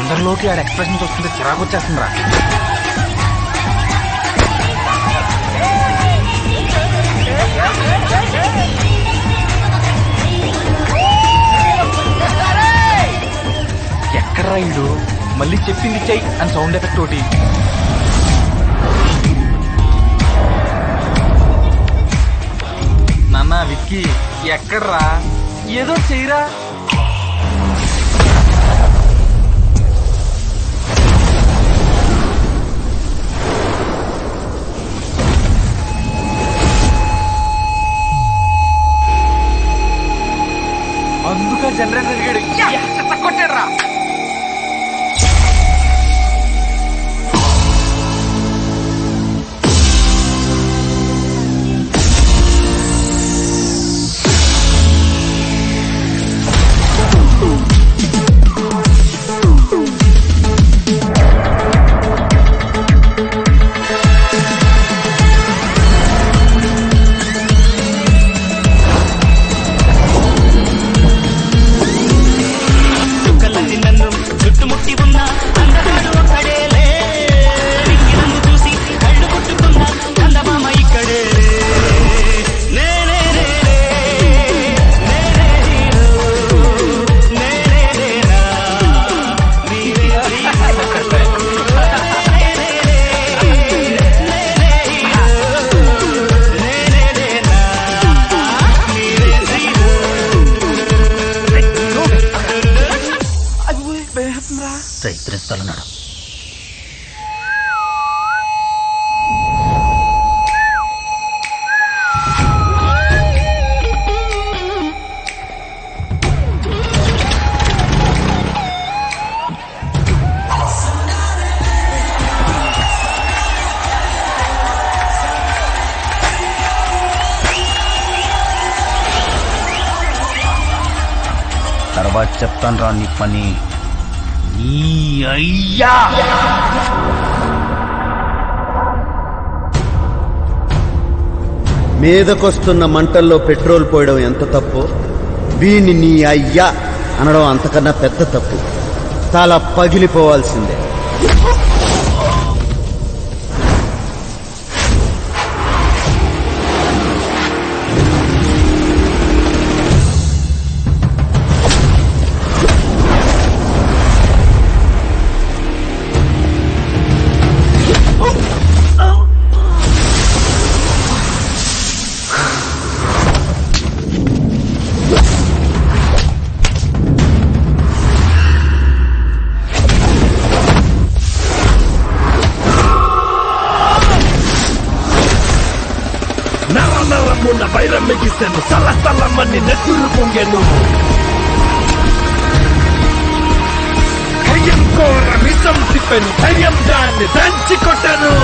అందరిలోకి ఆడ ఎక్స్ప్రెషన్ చూస్తుంటే చిరాకు వచ్చేస్తుందిరా. ఎక్కడ్రా ఇడు మళ్ళీ చెప్పింది చెయ్యి అని సౌండ్ ఎఫెక్ట్ ఒకటి. నాన్న విక్కీ ఎక్కడ్రా, ఏదో చెయ్యరా. అందుక జనరేటర్ అడిగాడు కొట్టాడ్రా. ప్రిన్సిపల్ ఉన్నాడు. తర్వాత చెప్తాను రా నీ పని. అయ్యా మీదకొస్తున్న మంటల్లో పెట్రోల్ పోయడం ఎంత తప్పు, వీణ్ణి నీ అయ్యా అనడం అంతకన్నా పెద్ద తప్పు. తల పగిలిపోవాల్సిందే. నరమున వైరం మిగిసెను, సల సలమని నెత్తురు పొంగెను. భయం కోర విషం తిప్పెను, ధైర్యం దాన్ని దంచి కొట్టెను.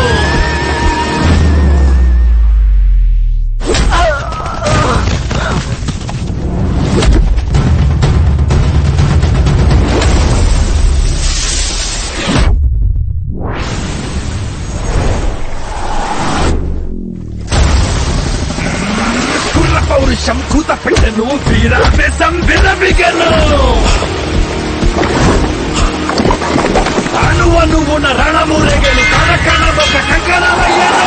పౌరుషం కూత పెట్టెను, వీరావేశం విరవిగెను. అణు అణువున రణమురెగెను, కణకణం ఒక కంకణమయ్యెను.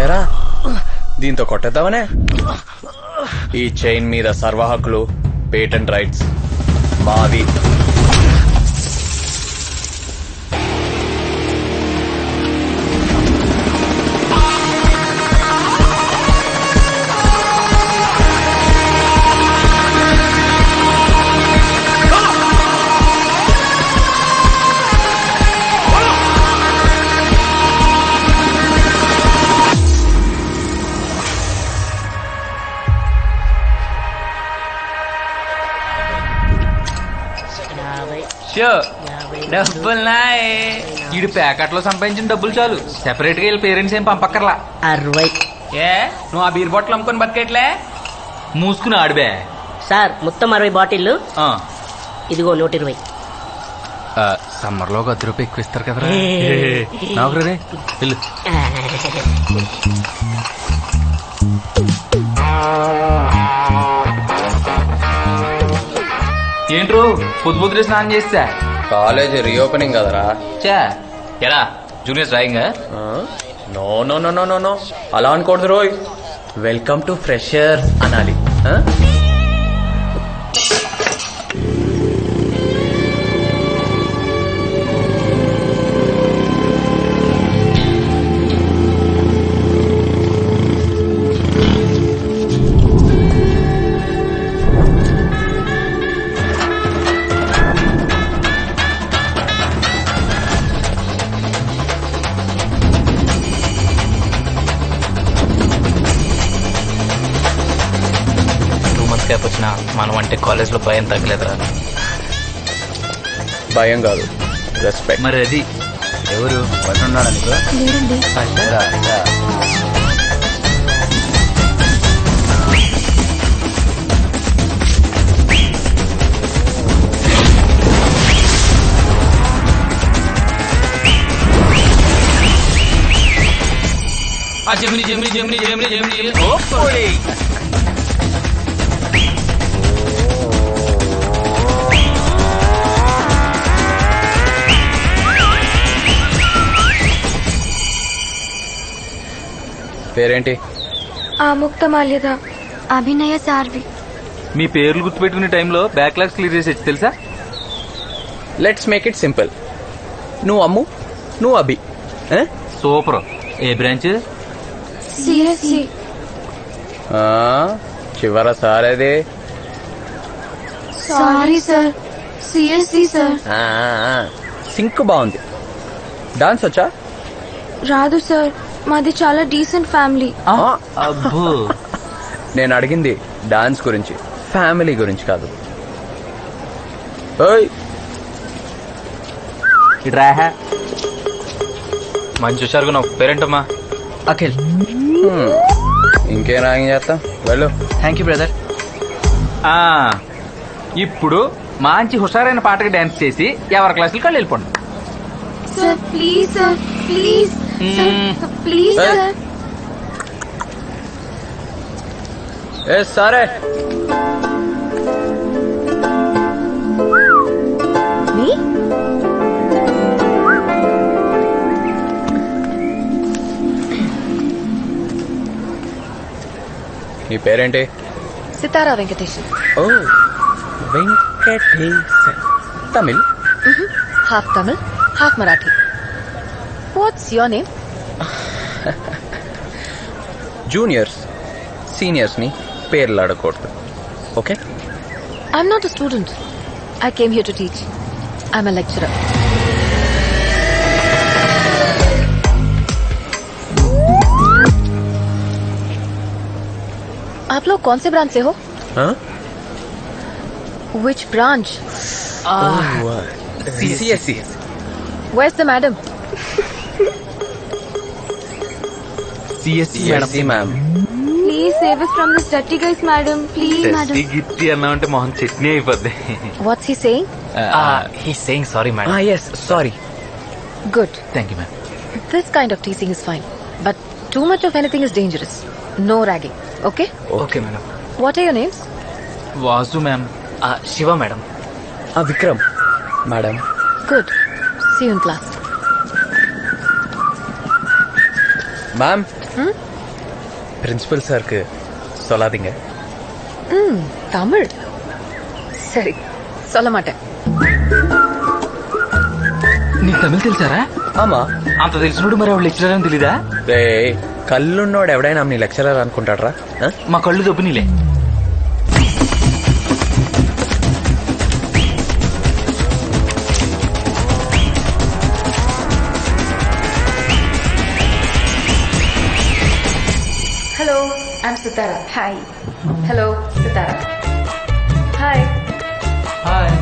ఏరా దీంతో కొట్టేద్దామనే. ఈ చైన్ మీద సర్వ హక్కులు, పేటెంట్ రైట్స్ మావి. డబ్బులున్నాయి. ఈడు ప్యాకెట్లో సంపాదించిన డబ్బులు చాలు, సెపరేట్ గా వీళ్ళ పేరెంట్స్ ఏం పంపక్కర్లా. 60. ఏ నువ్వు ఆ బీర్ బాటిల్ అమ్ముకొని బతికేట్లే? మూసుకుని ఆడిబే. సార్ మొత్తం 60 బాటిల్లు. ఇదిగో 120. సమ్మర్ లో 10 రూపాయలు ఎక్కువ ఇస్తారు కదరా. నాకు రే వెళ్ళు. ఏంట్రో పొద్దు స్నానం చేస్తా. కాలేజ్ రీఓపెనింగ్ కదరా. చా ఎలా juniors drawing no no no no no no అలా అనకూడదు రోయ్. వెల్కమ్ టు ఫ్రెషర్ అనాలి. క్యాప్ వచ్చిన మనం అంటే కాలేజ్లో భయం తగ్గలేదురా. భయం కాదు, రెస్పెక్ట్. మరి అది ఎవరు పట్టున్నాడా నీకు? రా, రా. జమిని జమిని జమిని జమిని జమిని. పేరేంటి? ఆముక్త మాల్యద, అభినయ సార్వి. మీ పేర్లు గుర్తుపెట్టుకునే టైంలో బ్యాక్లాగ్స్ క్లియర్ చేసేది తెలుసా? Let's make it simple. నువ్వు అమ్ము, నువ్వు అభి. సూపర్. ఏ బ్రాంచ్? సిఎస్సి. చివర సారేది? Sorry sir, CSC sir. సింక్ బాగుంది. డాన్స్ వచ్చా? రాదు సార్, మాది చాలా డీసెంట్ ఫ్యామిలీ. అబ్బో. నేను అడిగింది డాన్స్ గురించి, ఫ్యామిలీ గురించి కాదు. ఓయ్ ఇట్రా. మంచి హుషారుగా నా పేరేంటమ్మా? అఖిల్. ఇంకేం రాగింగ్ చేస్తాం, వెళ్ళు. Thank you brother. ఇప్పుడు మంచి హుషారైన పాటకి డాన్స్ చేసి ఎవరి క్లాసులకు వాళ్ళు వెళ్ళిపోండి. Sir please sir, please sir, please sir. ఏ సారే. నీ పేరేంటి? సితారా వెంకటేశన్. ఓ Venkatesan. Tamil? Half Tamil, half Marathi. What's your name? Juniors seniors ని పేర్లు అడగకూడదు, okay? I'm not a student. I came here to teach. I'm a lecturer. आप लोग कौन से ब्रांच से हो? Which branch? CSE. Where's the madam? CSE ma'am. Please save us from this dirty guys, madam. Please, madam. గిట్టి అన్నామంటే మొహం చట్నీ అయిపోద్ది. What's he saying? He saying sorry madam. Yes, sorry. Good. Thank you ma'am. This kind of teasing is fine, but too much of anything is dangerous. No ragging. Okay? Okay madam. What are your names? Vasu ma'am. Shiva madam. Vikram madam. Good. See you in class. Ma'am, principal சாருக்கு சொல்லாதீங்க. தமிழ் சரி, சொல்ல மாட்டேன். నీకు తమిళ్ తెలుసారా? ఆమా. అంత తెలిసినోడు మరి ఆవిడ lecturer అని తెలీదా? రే, కళ్ళున్నోడు ఎవడైనా నీ లెక్చరర్ అనుకుంటాడ్రా? మా కళ్ళు దొబ్బినీలే. Hello, I'm Sitara. Hi. Hello, Sitara. Hi. Hi.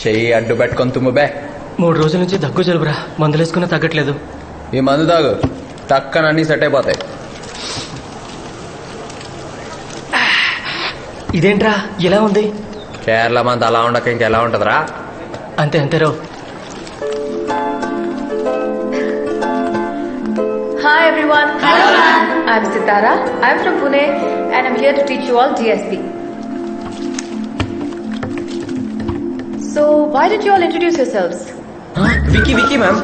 చెయ్యి అడ్డు పెట్టుకొని తుమ్ముబే 3 రోజుల నుంచి దగ్గు జలుబురా, మందులేసుకున్నా తగ్గట్లేదు. ఈ మందు తాగు, టక్కన అన్ని సెట్ అయిపోతాయి. ఇదేంట్రా ఇలా ఉంది? కేరళ మంది అలా ఉండక ఇంకెలా ఉంటదిరా? అంతే అంతేరో. Hi everyone. Hello ma'am. I'm Sitara. I'm from Pune and I'm here to teach you all DSP. So why did you all introduce yourselves? Vicky Vicky ma'am.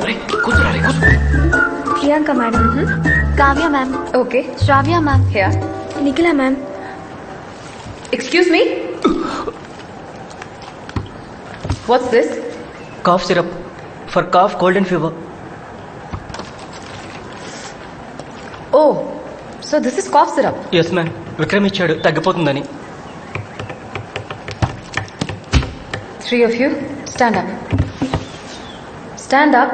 Priyanka madam. Kavya ma'am. Okay. Shravya ma'am. Here. Nikhila ma'am. Excuse me. What's this? Cough syrup for cough, cold and fever. Oh, so this is cough syrup. Yes ma'am, Vikram ఇచ్చాడు తగ్గిపోతుందని. 3 of you, stand up. Stand up.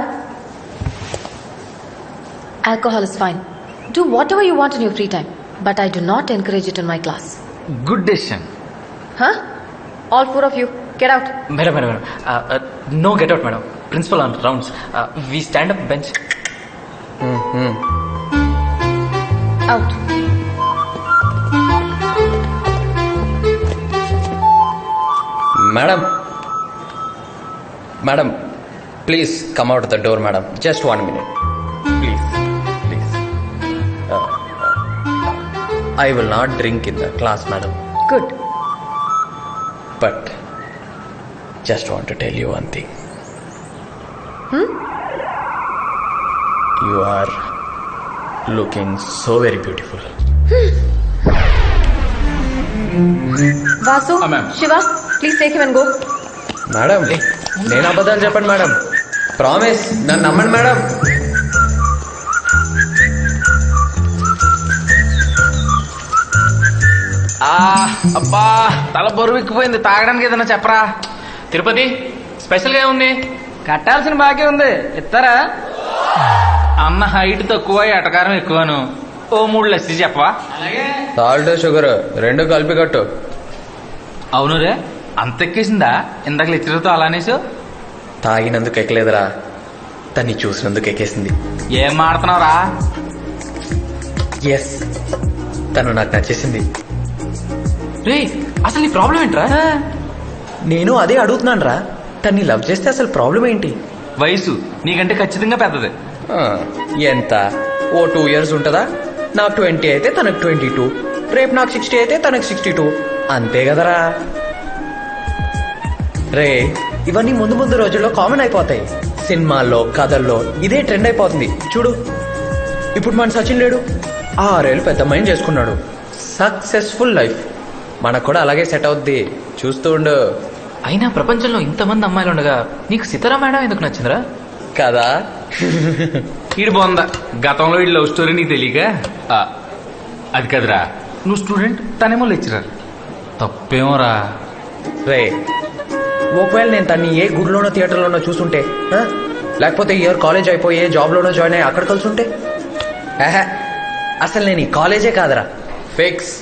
Alcohol is fine. Do whatever you want in your free time, but I do not encourage it in my class. Good decision. Huh? All 4 of you, get out. Madam madam madam, no get out madam. Principal on rounds. We stand up bench. Out. Madam madam please come out the door madam. Just 1 minute please please. I will not drink in the class madam, Good. But just want to tell you one thing. You are looking so very beautiful. Vasu, ma'am. Shiva, please take him and go. Madam నేను అబద్ధాలు చెప్పండి madam, promise, నన్ను నమ్మండి madam. అబ్బా తల బరువు ఎక్కిపోయింది, తాగడానికి ఏదైనా చెప్పరా. తిరుపతి స్పెషల్ గా ఉంది. కట్టాల్సిన బాకీ ఉంది, ఇస్తారా? అన్న హైట్ తక్కువ, ఎటకారం ఎక్కువను. ఓ 3 లస్సీ చెప్పవా? సాల్ట్ షుగర్ 2 కలిపి కట్టు. అవును రే, అంత ఎక్కేసిందా? ఇందాక లెక్చరర్తో అలానేసు. తాగినందుకు ఎక్కలేదురా, తన్ని చూసినందుకు ఎక్కేసింది. ఏం మాడుతున్నావురా? ఎస్, తను నాకు నచ్చేసింది. రే అసలు నీ ప్రాబ్లం ఏంట్రా? నేను అదే అడుగుతున్నాను రా, తన్ని లవ్ చేస్తే అసలు ప్రాబ్లం ఏంటి? వయసు నీకంటే ఖచ్చితంగా పెద్దది. ఆ, ఎంత? ఓ 2 years ఉంటుందా? నాకు 20 అయితే తనకు 22, రేపు నాకు 60 అయితే తనకు 62, అంతే కదరా. రే ఇవన్నీ ముందు ముందు రోజుల్లో కామన్ అయిపోతాయి. సినిమాల్లో, కథల్లో ఇదే ట్రెండ్ అయిపోతుంది. చూడు, ఇప్పుడు మన సచిన్ లేడు, 6 ఏళ్ళు పెద్ద మైండ్ చేసుకున్నాడు, సక్సెస్ఫుల్ లైఫ్. మనకు కూడా అలాగే సెట్ అవుద్ది, చూస్తూ ఉండు. అయినా ప్రపంచంలో ఇంతమంది అమ్మాయిలు ఉండగా నీకు సితారా మేడం ఎందుకు నచ్చిందిరా? కదా. ఈడు బాగుందా, గతంలో ఈ లవ్ స్టోరీ నీకు తెలియక. అది కదరా, నువ్వు స్టూడెంట్, తనేమో లెక్చరర్, తప్పేమోరా. రే ఒకవేళ నేను తన్ని ఏ గుడిలోనో థియేటర్లోనో చూసుంటే, లేకపోతే ఇయర్ కాలేజ్ అయిపోయి ఏ జాబ్లోనో జాయిన్ అయ్యి అక్కడ కలుసుంటే, అసలు నేను ఈ కాలేజే కాదరా, ఫిక్స్.